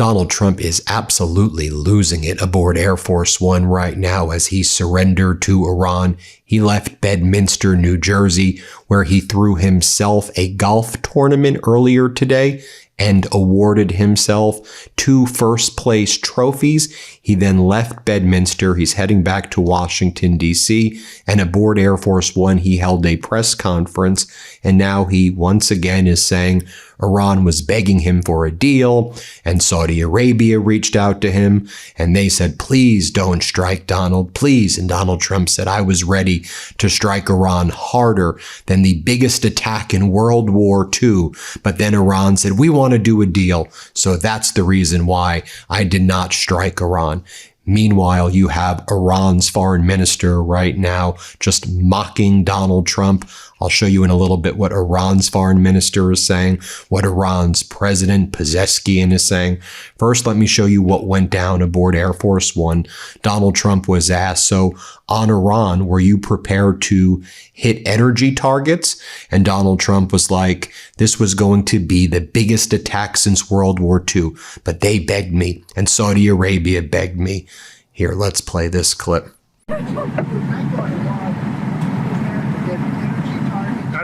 Donald Trump is absolutely losing it aboard Air Force One right now as he surrendered to Iran. He left Bedminster, New Jersey, where he threw himself a golf tournament earlier today and awarded himself 2 first-place trophies. He then left Bedminster. He's heading back to Washington, D.C., and aboard Air Force One, he held a press conference, and now he once again is saying Iran was begging him for a deal, and Saudi Arabia reached out to him, and they said, please don't strike Donald, please. And Donald Trump said, I was ready to strike Iran harder than the biggest attack in World War II. But then Iran said, we want to do a deal. So that's the reason why I did not strike Iran. Meanwhile, you have Iran's foreign minister right now just mocking Donald Trump. I'll show you in a little bit what Iran's foreign minister is saying, what Iran's president Pezeshkian is saying. First, let me show you what went down aboard Air Force One. Donald Trump was asked, so on Iran, were you prepared to hit energy targets? And Donald Trump was like, this was going to be the biggest attack since World War II, but they begged me, and Saudi Arabia begged me. Here, let's play this clip. I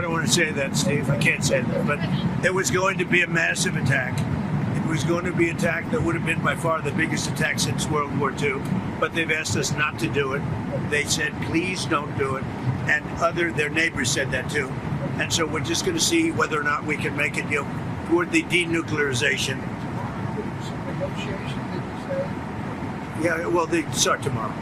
don't want to say that, Steve. I can't say that. But it was going to be a massive attack. It was going to be an attack that would have been by far the biggest attack since World War II. But they've asked us not to do it. They said, please don't do it. And their neighbors said that too. And so we're just going to see whether or not we can make a deal toward the denuclearization. Yeah, well, they start tomorrow.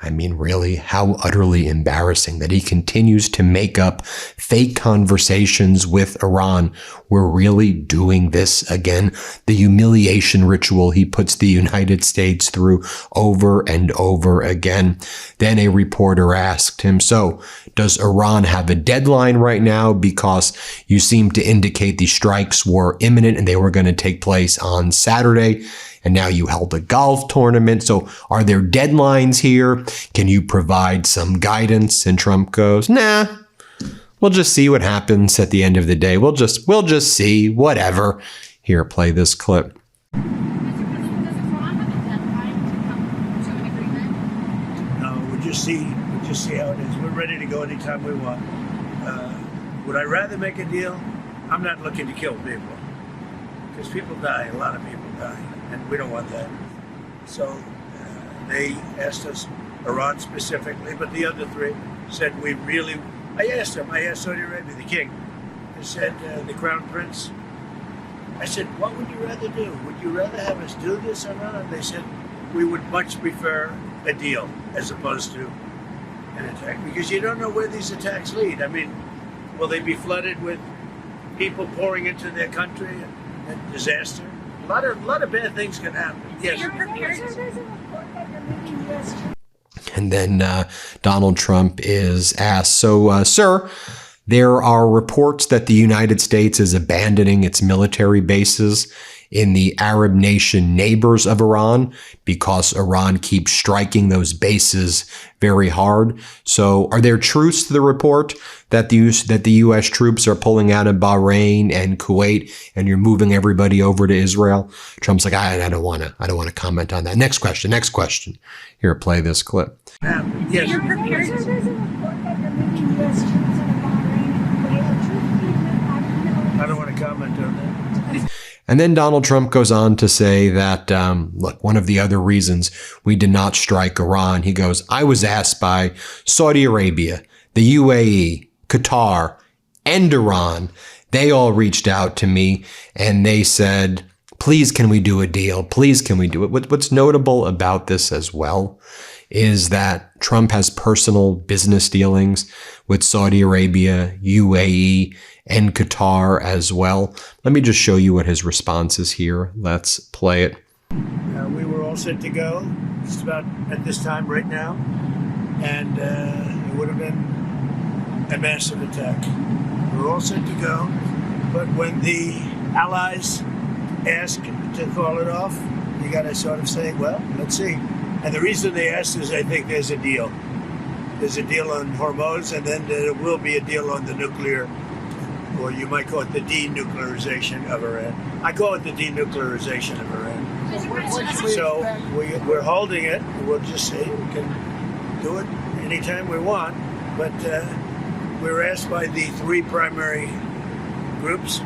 I mean, really, how utterly embarrassing that he continues to make up fake conversations with Iran. We're really doing this again. The humiliation ritual he puts the United States through over and over again. Then a reporter asked him, so does Iran have a deadline right now? Because you seem to indicate the strikes were imminent and they were going to take place on Saturday. And now you held a golf tournament. So are there deadlines here? Can you provide some guidance? And Trump goes, nah, we'll just see what happens at the end of the day. We'll just see, whatever. Here, play this clip. No, we'll just see how it is. We're ready to go anytime we want. Would I rather make a deal? I'm not looking to kill people. Because people die, a lot of people die. And we don't want that. So they asked us, Iran specifically, but the other 3 said I asked Saudi Arabia, the king. I said, the crown prince. I said, what would you rather do? Would you rather have us do this or not? And they said, we would much prefer a deal as opposed to an attack. Because you don't know where these attacks lead. I mean, will they be flooded with people pouring into their country and disaster? A lot of bad things can happen. Yes. And then Donald Trump is asked, so, sir, there are reports that the United States is abandoning its military bases in the Arab nation neighbors of Iran because Iran keeps striking those bases very hard. So are there truths to the report that the U.S. troops are pulling out of Bahrain and Kuwait and you're moving everybody over to Israel? Trump's like, I don't want to comment on that. Next question. Here, play this clip. Yes. I don't want to comment on that. And then Donald Trump goes on to say that, look, one of the other reasons we did not strike Iran, he goes, I was asked by Saudi Arabia, the UAE, Qatar, and Iran. They all reached out to me and they said, please, can we do a deal? Please, can we do it? What's notable about this as well is that Trump has personal business dealings with Saudi Arabia, UAE, and Qatar as well. Let me just show you what his response is here. Let's play it. We were all set to go just about at this time right now, and it would have been a massive attack. We were all set to go, but when the allies ask to call it off, you got to sort of say, well, let's see. And the reason they asked is I think there's a deal. There's a deal on Hormuz, and then there will be a deal on the nuclear, or you might call it the denuclearization of Iran. I call it the denuclearization of Iran. So we're holding it. We'll just see. We can do it anytime we want. But we're asked by the three primary groups.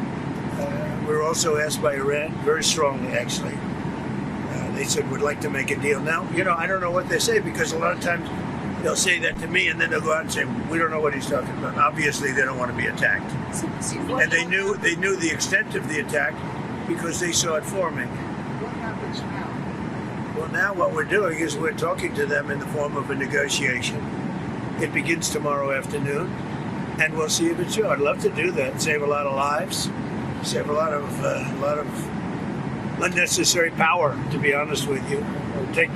We're also asked by Iran, very strongly actually. They said, we'd like to make a deal. Now, I don't know what they say, because a lot of times they'll say that to me and then they'll go out and say, we don't know what he's talking about. Obviously, they don't want to be attacked. And they knew the extent of the attack because they saw it forming. What happens now? Well, now what we're doing is we're talking to them in the form of a negotiation. It begins tomorrow afternoon, and we'll see if it's true. I'd love to do that, save a lot of lives, save a lot of unnecessary power, to be honest with you. It would take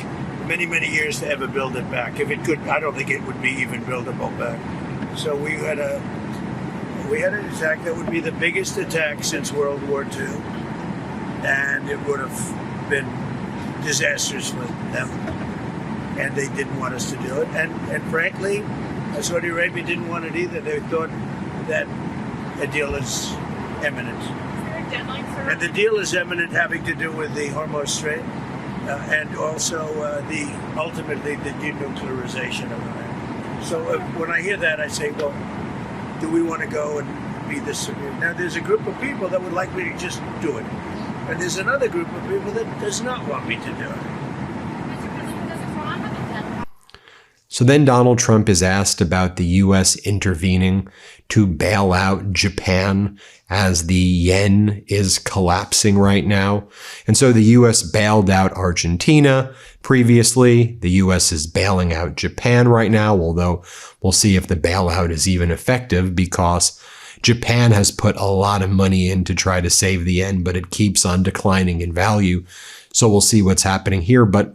many, many years to ever build it back. If it could, I don't think it would be even buildable back. So we had an attack that would be the biggest attack since World War II, and it would have been disastrous for them. And they didn't want us to do it. And frankly, Saudi Arabia didn't want it either. They thought that a deal is imminent. And the deal is imminent, having to do with the Hormuz Strait and also ultimately the denuclearization of Iran. So when I hear that, I say, well, do we want to go and be this severe? Now, there's a group of people that would like me to just do it. And there's another group of people that does not want me to do it. So then Donald Trump is asked about the U.S. intervening to bail out Japan as the yen is collapsing right now. And so the U.S. bailed out Argentina previously. The U.S. is bailing out Japan right now, although we'll see if the bailout is even effective, because Japan has put a lot of money in to try to save the yen, but it keeps on declining in value. So we'll see what's happening here. But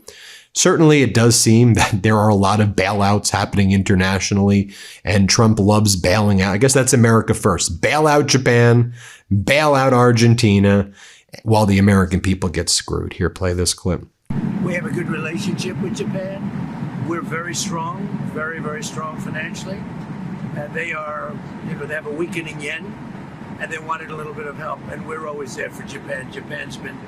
certainly, it does seem that there are a lot of bailouts happening internationally, and Trump loves bailing out. I guess that's America first. Bail out Japan, bail out Argentina, while the American people get screwed. Here, play this clip. We have a good relationship with Japan. We're very strong, very, very strong financially. And they are, they have a weakening yen, and they wanted a little bit of help. And we're always there for Japan. Japan's been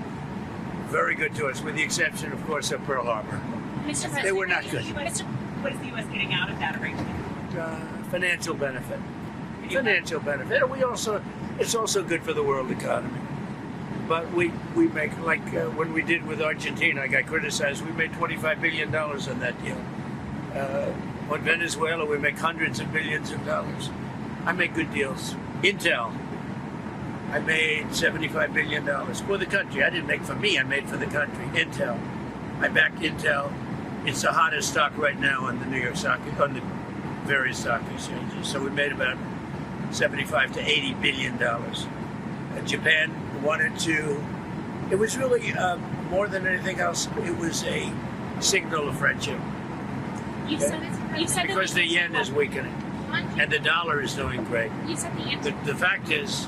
very good to us, with the exception, of course, of Pearl Harbor. They were not good. What is the U.S. getting out of that arrangement? Financial benefit. Financial benefit. And it's also good for the world economy. But we make, like when we did with Argentina, I got criticized, we made $25 billion on that deal. On Venezuela, we make hundreds of billions of dollars. I make good deals. Intel, I made $75 billion for the country. I didn't make for me, I made for the country. Intel, I backed Intel. It's the hottest stock right now on the New York stock, on the various stock exchanges. So we made about $75 to $80 billion. Japan wanted to, it was really more than anything else, it was a signal of friendship. You said because the yen is weakening and the dollar is doing great. You said the fact is,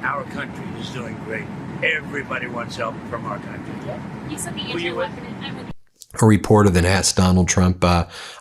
our country is doing great. Everybody wants help from our country. You said the interweapon. A reporter then asked Donald Trump,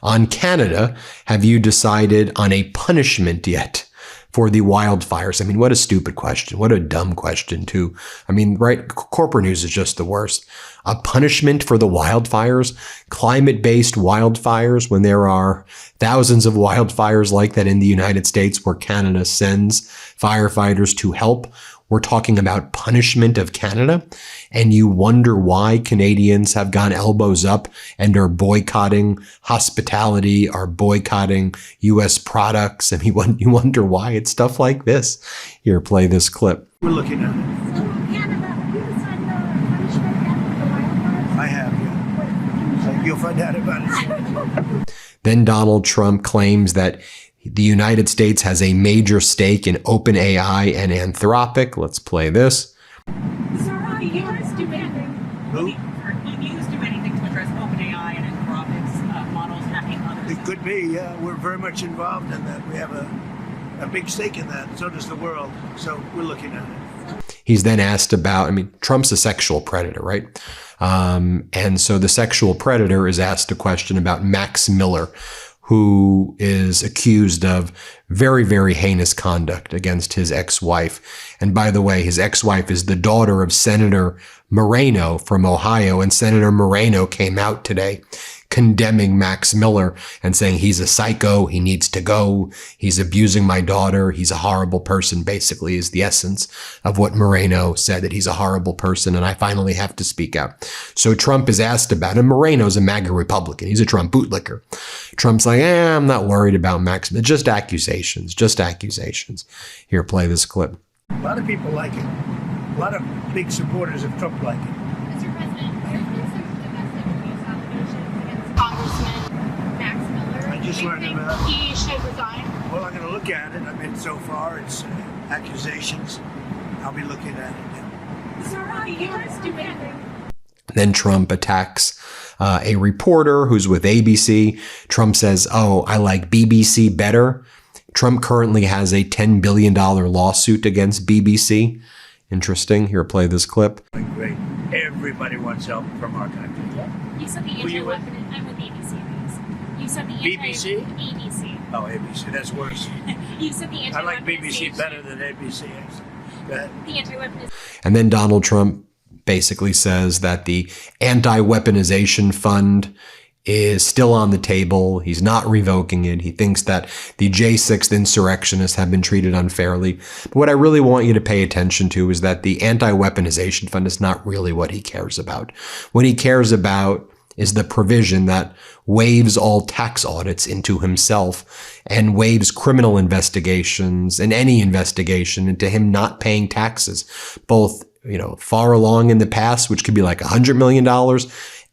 on Canada, have you decided on a punishment yet for the wildfires? I mean, what a stupid question. What a dumb question, too. I mean, right? Corporate news is just the worst. A punishment for the wildfires, climate-based wildfires, when there are thousands of wildfires like that in the United States where Canada sends firefighters to help. We're talking about punishment of Canada, and you wonder why Canadians have gone elbows up and are boycotting hospitality, are boycotting U.S. products. I mean, you wonder why it's stuff like this. Here, play this clip. We're looking at it. So Canada, have you decided on punishment yet for the wildfires? I have, yeah. You'll find out about it. Then Donald Trump claims that the United States has a major stake in OpenAI and Anthropic. Let's play this. So will the U.S. do anything? Will the U.S. do anything to address OpenAI and Anthropic's models hacking others? It could be, yeah. We're very much involved in that. We have a big stake in that. So does the world. So we're looking at it. He's then asked about, I mean, Trump's a sexual predator, right? And so the sexual predator is asked a question about Max Miller, who is accused of very, very heinous conduct against his ex-wife. And by the way, his ex-wife is the daughter of Senator Moreno from Ohio, and Senator Moreno came out today condemning Max Miller and saying he's a psycho, he needs to go, he's abusing my daughter, he's a horrible person, basically is the essence of what Moreno said, that he's a horrible person, and I finally have to speak out. So Trump is asked about him. Moreno's a MAGA Republican. He's a Trump bootlicker. Trump's like, I'm not worried about Max Miller. Just accusations, just accusations. Here, play this clip. A lot of people like it. A lot of big supporters of Trump like it. Mr. President, there's been some domestic abuse allegations against Congressman Max Miller. I just Do you learned think about it. he should resign? Well, I'm going to look at it. I mean, so far it's accusations. I'll be looking at it now. So are you guys doing? Then Trump attacks a reporter who's with ABC. Trump says, I like BBC better. Trump currently has a $10 billion lawsuit against BBC. Interesting. Here, play this clip. Great. Everybody wants help from our country. You said the Who you with? anti-weapon. I'm with ABC News. You said the BBC? ABC. Oh, ABC. That's worse. You said the I like BBC anti-weaponization. better than ABC. Go ahead. The anti-weaponization. And then Donald Trump basically says that the anti-weaponization fund is still on the table. He's not revoking it. He thinks that the J6 insurrectionists have been treated unfairly. But what I really want you to pay attention to is that the anti-weaponization fund is not really what he cares about. What he cares about is the provision that waives all tax audits into himself and waives criminal investigations and any investigation into him not paying taxes, both, far along in the past, which could be like $100 million.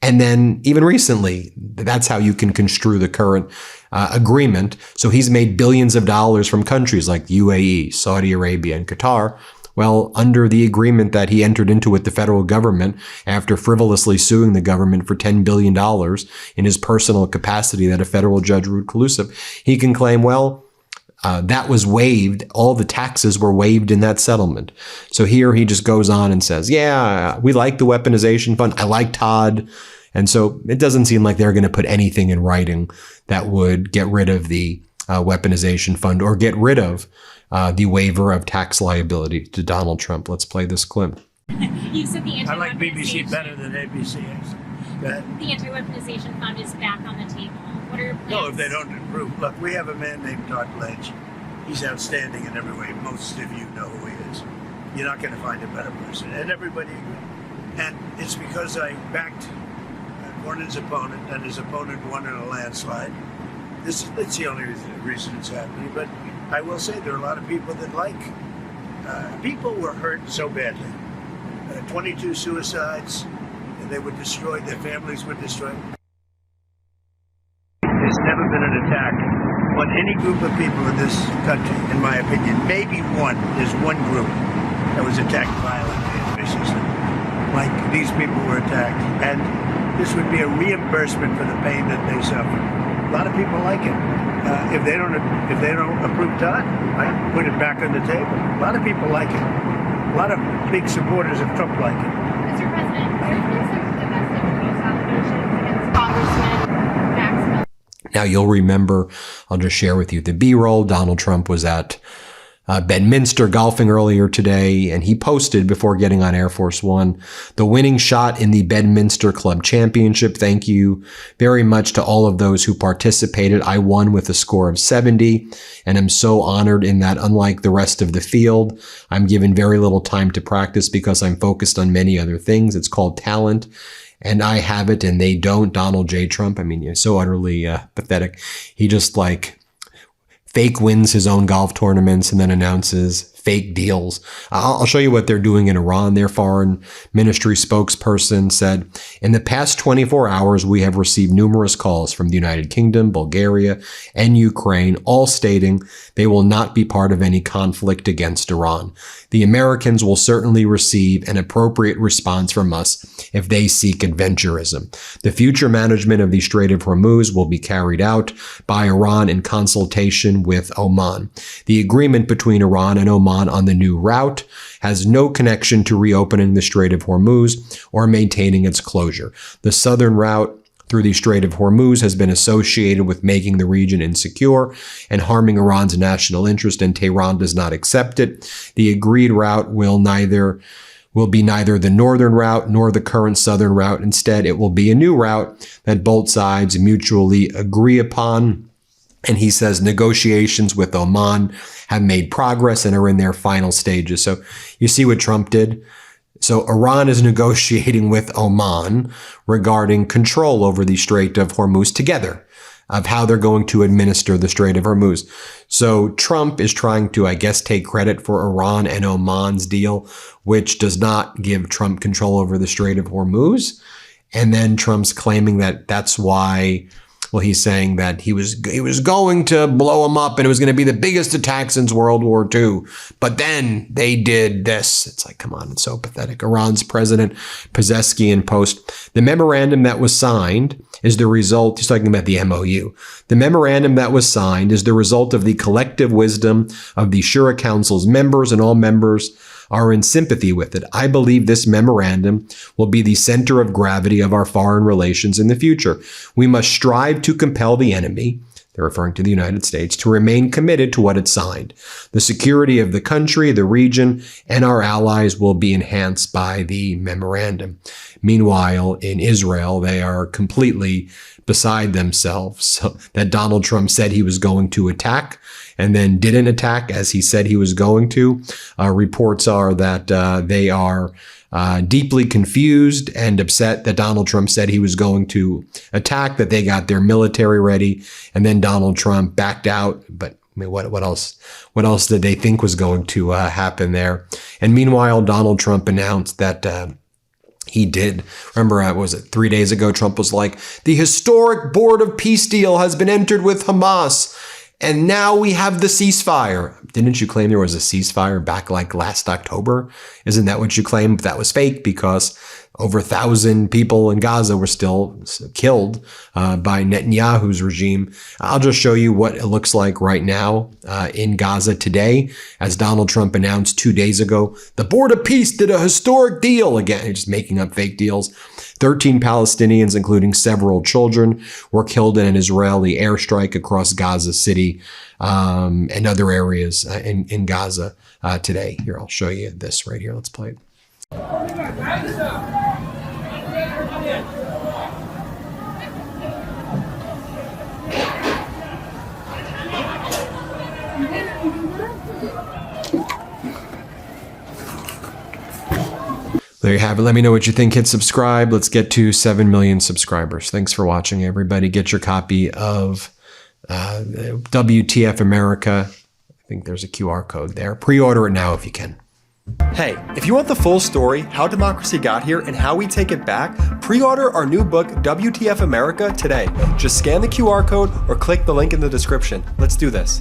And then even recently, that's how you can construe the current agreement. So he's made billions of dollars from countries like UAE, Saudi Arabia, and Qatar. Well, under the agreement that he entered into with the federal government after frivolously suing the government for $10 billion in his personal capacity that a federal judge ruled collusive, he can claim, that was waived. All the taxes were waived in that settlement. So here he just goes on and says, we like the weaponization fund. I like Todd. And so it doesn't seem like they're going to put anything in writing that would get rid of the weaponization fund or get rid of the waiver of tax liability to Donald Trump. Let's play this clip. You said the I like BBC anti-weaponization. better than ABC. Go ahead. The anti-weaponization fund is back on the table. What are your plans? No, if they don't improve. Look, we have a man named Todd Ledge. He's outstanding in every way. Most of you know who he is. You're not going to find a better person. And everybody agreed. And it's because I backed Warren's opponent, and his opponent won in a landslide. It's the only reason it's happening. But I will say there are a lot of people that like. People were hurt so badly. 22 suicides, and they were destroyed. Their families were destroyed. There's never been an attack on any group of people in this country, in my opinion. Maybe one. There's one group that was attacked violently and viciously, like these people were attacked. And this would be a reimbursement for the pain that they suffered. A lot of people like it. If they don't approve Todd, I put it back on the table. A lot of people like it. A lot of big supporters of Trump like it. Mr. President, there's been some domestic abuse allegations against Congressman Max Miller. Now, you'll remember, I'll just share with you the B-roll. Donald Trump was at Bedminster golfing earlier today, and he posted before getting on Air Force One the winning shot in the Bedminster Club Championship. Thank you very much to all of those who participated. I won with a score of 70, and I'm so honored in that, unlike the rest of the field, I'm given very little time to practice because I'm focused on many other things. It's called talent. And I have it and they don't. Donald J. Trump, I mean, you're so utterly pathetic. He just fake wins his own golf tournaments and then announces fake deals. I'll show you what they're doing in Iran. Their foreign ministry spokesperson said, in the past 24 hours, we have received numerous calls from the United Kingdom, Bulgaria, and Ukraine, all stating they will not be part of any conflict against Iran. The Americans will certainly receive an appropriate response from us if they seek adventurism. The future management of the Strait of Hormuz will be carried out by Iran in consultation with Oman. The agreement between Iran and Oman on the new route has no connection to reopening the Strait of Hormuz or maintaining its closure. The southern route through the Strait of Hormuz has been associated with making the region insecure and harming Iran's national interest, and Tehran does not accept it. The agreed route will be neither the northern route nor the current southern route. Instead, it will be a new route that both sides mutually agree upon. And he says negotiations with Oman have made progress and are in their final stages. So you see what Trump did? So Iran is negotiating with Oman regarding control over the Strait of Hormuz together, of how they're going to administer the Strait of Hormuz. So Trump is trying to, I guess, take credit for Iran and Oman's deal, which does not give Trump control over the Strait of Hormuz. And then Trump's claiming that that's why, well, he's saying that he was going to blow him up and it was going to be the biggest attack since World War II. But then they did this. It's like, come on, it's so pathetic. Iran's President Pezeshkian post, the memorandum that was signed is the result, he's talking about the MOU. The memorandum that was signed is the result of the collective wisdom of the Shura Council's members, and all members are in sympathy with it. I believe this memorandum will be the center of gravity of our foreign relations in the future. We must strive to compel the enemy, they're referring to the United States, to remain committed to what it signed. The security of the country, the region, and our allies will be enhanced by the memorandum. Meanwhile, in Israel, they are completely beside themselves. So that Donald Trump said he was going to attack and then didn't attack as he said he was going to. Reports are that they are deeply confused and upset that Donald Trump said he was going to attack, that they got their military ready, and then Donald Trump backed out. But I mean, what else? What else did they think was going to happen there? And meanwhile, Donald Trump announced that he did. Remember, was it 3 days ago? Trump was like, the historic Board of Peace deal has been entered with Hamas. And now we have the ceasefire. Didn't you claim there was a ceasefire back like last October? Isn't that what you claimed? But that was fake because over 1,000 people in Gaza were still killed by Netanyahu's regime. I'll just show you what it looks like right now in Gaza today. As Donald Trump announced 2 days ago, the Board of Peace did a historic deal. Again, just making up fake deals. 13 Palestinians, including several children, were killed in an Israeli airstrike across Gaza City and other areas in Gaza today. Here, I'll show you this right here. Let's play it. There you have it. Let me know what you think. Hit subscribe. Let's get to 7 million subscribers. Thanks for watching, everybody. Get your copy of WTF America. I think there's a QR code there. Pre-order it now if you can. Hey, if you want the full story, how democracy got here and how we take it back, pre-order our new book, WTF America, today. Just scan the QR code or click the link in the description. Let's do this.